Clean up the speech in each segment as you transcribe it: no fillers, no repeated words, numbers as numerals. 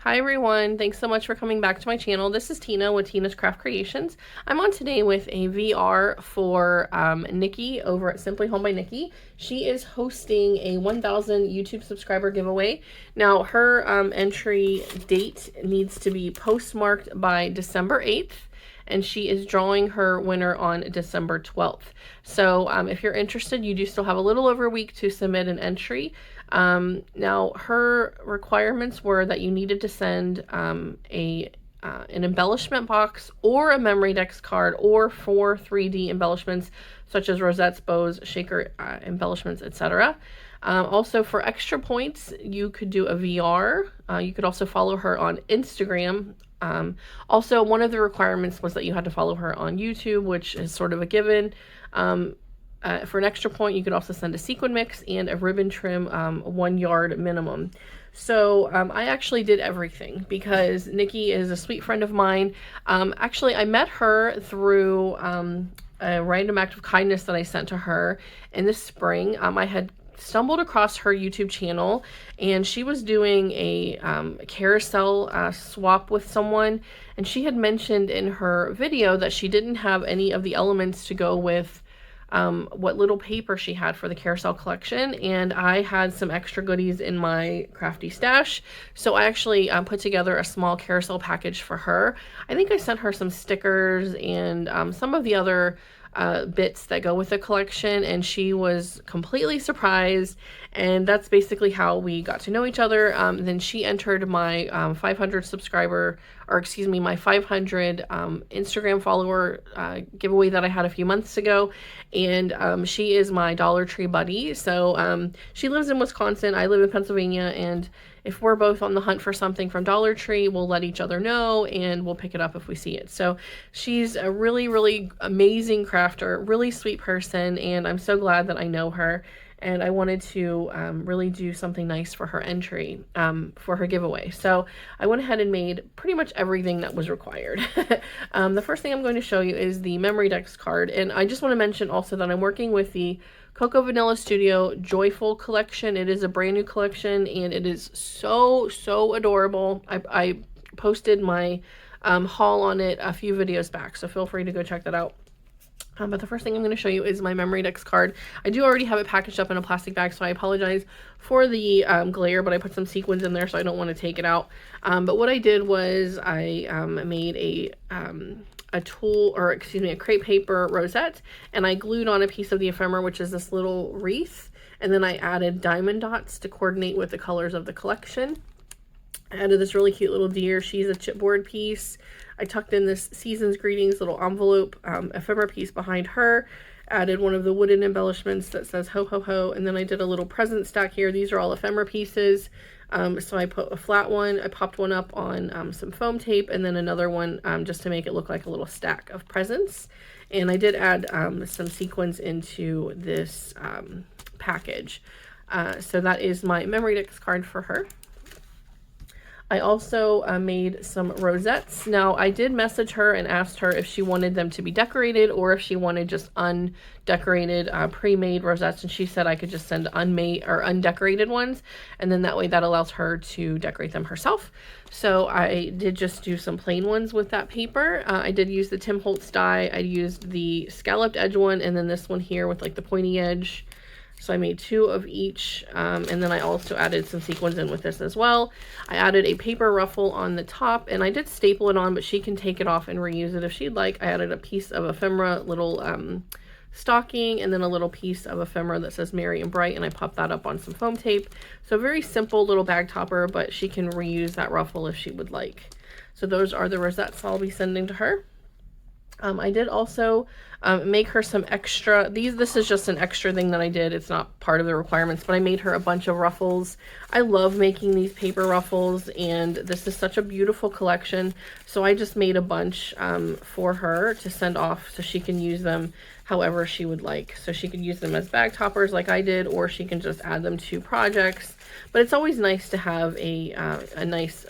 Hi everyone, thanks so much for coming back to my channel. This is Tina with Tina's Craft Creations. I'm on today with a VR for Nikki over at Simply Home by Nikki. She is hosting a 1,000 YouTube subscriber giveaway. Now her entry date needs to be postmarked by December 8th. And she is drawing her winner on December 12th. So if you're interested, you do still have a little over a week to submit an entry. Now, her requirements were that you needed to send an embellishment box or a memory dex card or 4 3D embellishments such as rosettes, bows, shaker embellishments, etc. Also, for extra points, you could do a VR. You could also follow her on Instagram. Also, one of the requirements was that you had to follow her on YouTube, which is sort of a given. For an extra point, you could also send a sequin mix and a ribbon trim, 1 yard minimum. So I actually did everything because Nikki is a sweet friend of mine. Actually, I met her through a random act of kindness that I sent to her in the spring. I had stumbled across her YouTube channel and she was doing a carousel swap with someone, and she had mentioned in her video that she didn't have any of the elements to go with what little paper she had for the carousel collection, and I had some extra goodies in my crafty stash, so I actually put together a small carousel package for her. I think I sent her some stickers and some of the other bits that go with the collection, and she was completely surprised, and that's basically how we got to know each other. Then she entered my 500 subscriber, or excuse me, my 500 Instagram follower giveaway that I had a few months ago, and she is my Dollar Tree buddy. So she lives in Wisconsin, I live in Pennsylvania, and if we're both on the hunt for something from Dollar Tree, we'll let each other know and we'll pick it up if we see it. So she's a really, really amazing crafter, really sweet person, and I'm so glad that I know her. And I wanted to really do something nice for her entry, for her giveaway. So I went ahead and made pretty much everything that was required. The first thing I'm going to show you is the Memory Dex card. And I just want to mention also that I'm working with the Coco Vanilla Studio Joyful collection. It is a brand new collection and it is so, so adorable. I posted my haul on it a few videos back, so feel free to go check that out. But the first thing I'm going to show you is my Memory Dex card. I do already have it packaged up in a plastic bag, so I apologize for the glare, but I put some sequins in there, so I don't want to take it out. But what I did was I made a tulle, or excuse me, a crepe paper rosette, and I glued on a piece of the ephemera, which is this little wreath, and then I added diamond dots to coordinate with the colors of the collection. I added this really cute little deer. She's a chipboard piece. I tucked in this Season's Greetings little envelope ephemera piece behind her. Added one of the wooden embellishments that says ho ho ho, and then I did a little present stack here. These are all ephemera pieces. So I put a flat one, I popped one up on some foam tape, and then another one just to make it look like a little stack of presents. And I did add some sequins into this package. So that is my Memory Dex card for her. I also made some rosettes. Now, I did message her and asked her if she wanted them to be decorated or if she wanted just undecorated, pre-made rosettes, and she said I could just send unmade or undecorated ones, and then that way that allows her to decorate them herself. So I did just do some plain ones with that paper. I did use the Tim Holtz die. I used the scalloped edge one, and then this one here with like the pointy edge. So I made 2 of each, and then I also added some sequins in with this as well. I added a paper ruffle on the top, and I did staple it on, but she can take it off and reuse it if she'd like. I added a piece of ephemera, little stocking, and then a little piece of ephemera that says Merry and Bright, and I popped that up on some foam tape. So very simple little bag topper, but she can reuse that ruffle if she would like. So those are the rosettes I'll be sending to her. I did also make her some extra, this is just an extra thing that I did. It's not part of the requirements, but I made her a bunch of ruffles. I love making these paper ruffles, and this is such a beautiful collection. So I just made a bunch for her to send off so she can use them however she would like. So she could use them as bag toppers like I did, or she can just add them to projects. But it's always nice to have a nice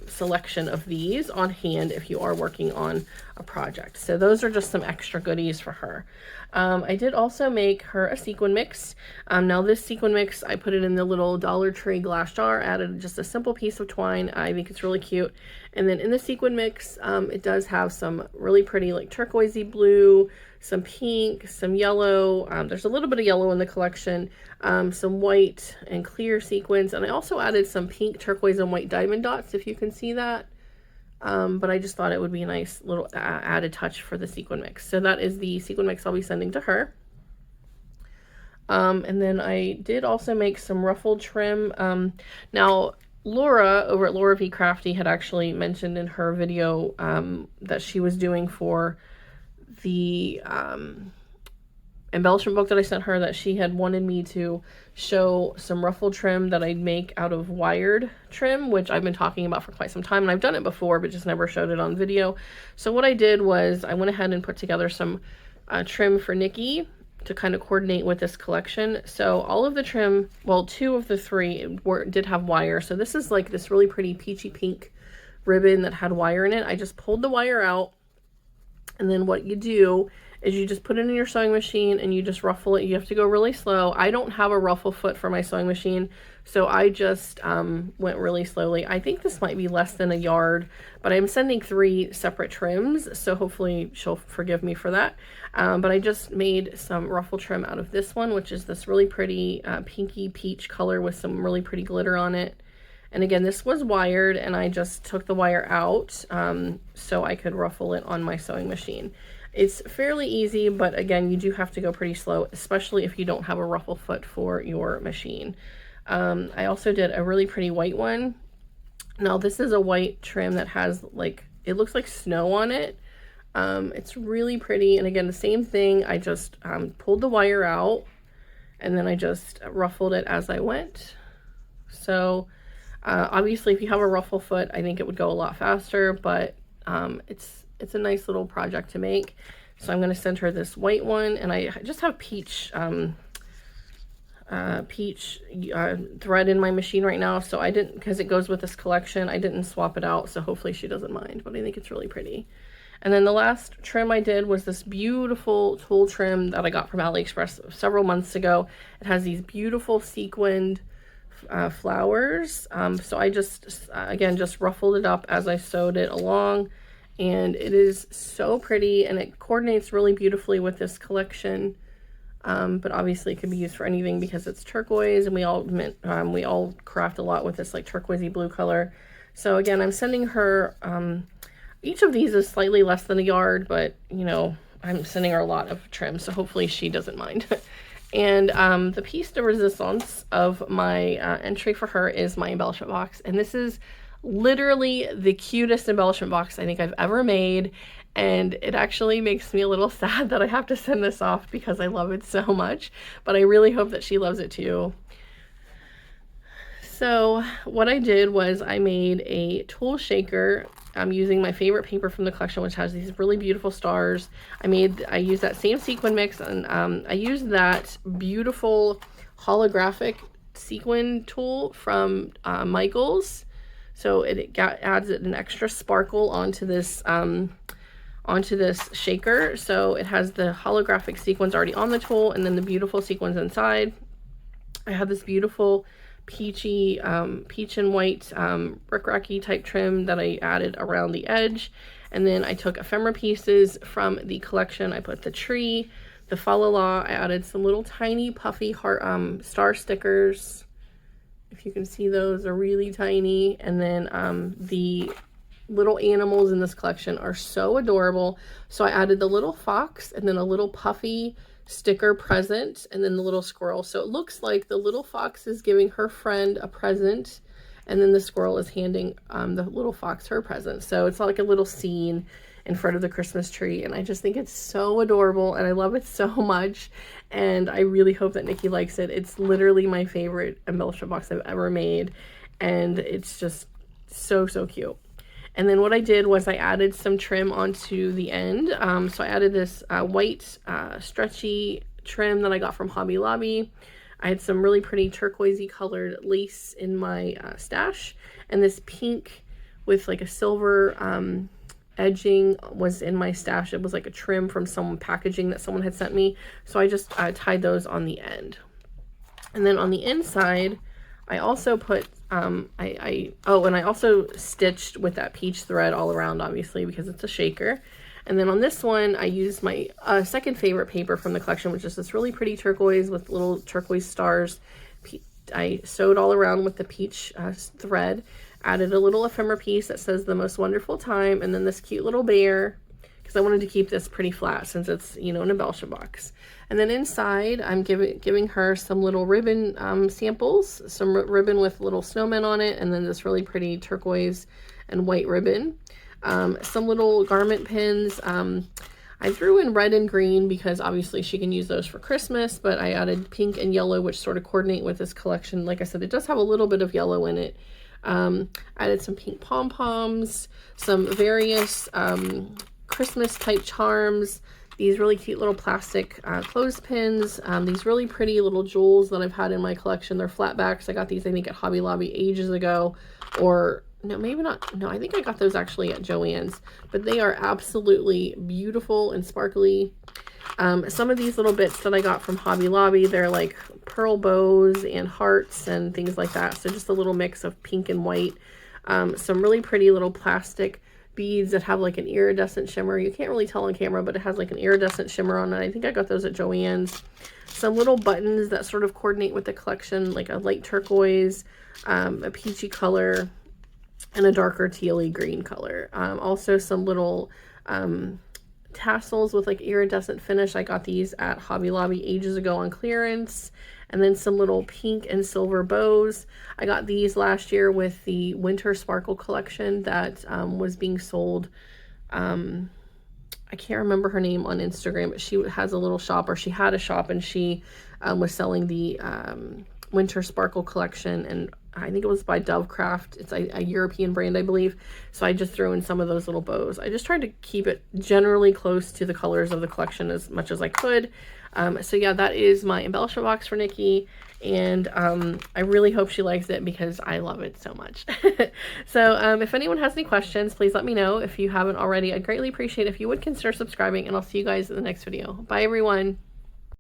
selection of these on hand if you are working on a project. So those are just some extra goodies these for her. I did also make her a sequin mix. Now this sequin mix, I put it in the little Dollar Tree glass jar, added just a simple piece of twine. I think it's really cute. And then in the sequin mix, it does have some really pretty like turquoisey blue, some pink, some yellow. There's a little bit of yellow in the collection, some white and clear sequins. And I also added some pink, turquoise, and white diamond dots, if you can see that. But I just thought it would be a nice little added touch for the sequin mix. So that is the sequin mix I'll be sending to her. And then I did also make some ruffled trim. Now Laura over at Laura V Crafty had actually mentioned in her video that she was doing for the embellishment book that I sent her, that she had wanted me to show some ruffle trim that I'd make out of wired trim, which I've been talking about for quite some time, and I've done it before but just never showed it on video. So what I did was I went ahead and put together some trim for Nikki to kind of coordinate with this collection. So all of the trim, well, 2 of the 3 did have wire. So this is like this really pretty peachy pink ribbon that had wire in it. I just pulled the wire out, and then what you do is you just put it in your sewing machine and you just ruffle it. You have to go really slow. I don't have a ruffle foot for my sewing machine, so I just went really slowly. I think this might be less than a yard, but I'm sending 3 separate trims, so hopefully she'll forgive me for that. But I just made some ruffle trim out of this one, which is this really pretty pinky peach color with some really pretty glitter on it. And again, this was wired, and I just took the wire out so I could ruffle it on my sewing machine. It's fairly easy, but again, you do have to go pretty slow, especially if you don't have a ruffle foot for your machine. I also did a really pretty white one. Now this is a white trim that has like, it looks like snow on it. It's really pretty. And again, the same thing, I just pulled the wire out and then I just ruffled it as I went. So obviously if you have a ruffle foot, I think it would go a lot faster, but it's a nice little project to make. So I'm going to send her this white one, and I just have peach thread in my machine right now, so I didn't, because it goes with this collection, I didn't swap it out, so hopefully she doesn't mind, but I think it's really pretty. And then the last trim I did was this beautiful tulle trim that I got from AliExpress several months ago. It has these beautiful sequined flowers. So I just, again, just ruffled it up as I sewed it along. And it is so pretty, and it coordinates really beautifully with this collection. But obviously it can be used for anything because it's turquoise, and we all craft a lot with this like turquoisey blue color. So again, I'm sending her, each of these is slightly less than a yard, but you know, I'm sending her a lot of trim, so hopefully she doesn't mind. And the piece de resistance of my entry for her is my embellishment box, and this is literally the cutest embellishment box I think I've ever made, and it actually makes me a little sad that I have to send this off because I love it so much, but I really hope that she loves it too. So what I did was I made a tulle shaker using my favorite paper from the collection, which has these really beautiful stars. I used that same sequin mix, and I used that beautiful holographic sequin tulle from Michaels. So it adds an extra sparkle onto this shaker. So it has the holographic sequins already on the tulle, and then the beautiful sequins inside. I have this beautiful peachy, peach and white rickracky type trim that I added around the edge. And then I took ephemera pieces from the collection. I put the tree, the fa la la. I added some little tiny puffy heart star stickers. If you can see, those are really tiny. And then the little animals in this collection are so adorable. So I added the little fox, and then a little puffy sticker present, and then the little squirrel. So it looks like the little fox is giving her friend a present, and then the squirrel is handing the little fox her present. So it's like a little scene in front of the Christmas tree, and I just think it's so adorable, and I love it so much, and I really hope that Nikki likes it. It's literally my favorite embellishment box I've ever made, and it's just so cute. And then what I did was I added some trim onto the end. So I added this white stretchy trim that I got from Hobby Lobby. I had some really pretty turquoisey colored lace in my stash, and this pink with like a silver edging was in my stash. It was like a trim from some packaging that someone had sent me. So I just tied those on the end. And then on the inside, I also put, and I also stitched with that peach thread all around, obviously, because it's a shaker. And then on this one, I used my second favorite paper from the collection, which is this really pretty turquoise with little turquoise stars. I sewed all around with the peach thread, added a little ephemera piece that says the most wonderful time, and then this cute little bear, because I wanted to keep this pretty flat since it's, you know, an embellishment box. And then inside, I'm giving her some little ribbon samples, some ribbon with little snowmen on it, and then this really pretty turquoise and white ribbon. Some little garment pins. I threw in red and green because obviously she can use those for Christmas, but I added pink and yellow, which sort of coordinate with this collection. Like I said, it does have a little bit of yellow in it. Added some pink pom-poms, some various Christmas type charms, these really cute little plastic clothespins, these really pretty little jewels that I've had in my collection. They're flat backs. I got these, I think, at Hobby Lobby ages ago, or no, maybe not. No, I think I got those actually at Joann's, but they are absolutely beautiful and sparkly. Some of these little bits that I got from Hobby Lobby, they're like pearl bows and hearts and things like that. So just a little mix of pink and white. Some really pretty little plastic beads that have like an iridescent shimmer. You can't really tell on camera, but it has like an iridescent shimmer on it. I think I got those at Joann's. Some little buttons that sort of coordinate with the collection, like a light turquoise, a peachy color, and a darker tealy green color. Also some little tassels with like iridescent finish. I got these at Hobby Lobby ages ago on clearance. And then some little pink and silver bows. I got these last year with the Winter Sparkle collection that was being sold. I can't remember her name on Instagram, but she has a little shop, or she had a shop, and she was selling the Winter Sparkle collection, and I think it was by Dovecraft. It's a European brand, I believe. So I just threw in some of those little bows. I just tried to keep it generally close to the colors of the collection as much as I could. So yeah, that is my embellishment box for Nikki, and I really hope she likes it because I love it so much. So if anyone has any questions, please let me know. If you haven't already, I'd greatly appreciate it if you would consider subscribing, and I'll see you guys in the next video. Bye, everyone.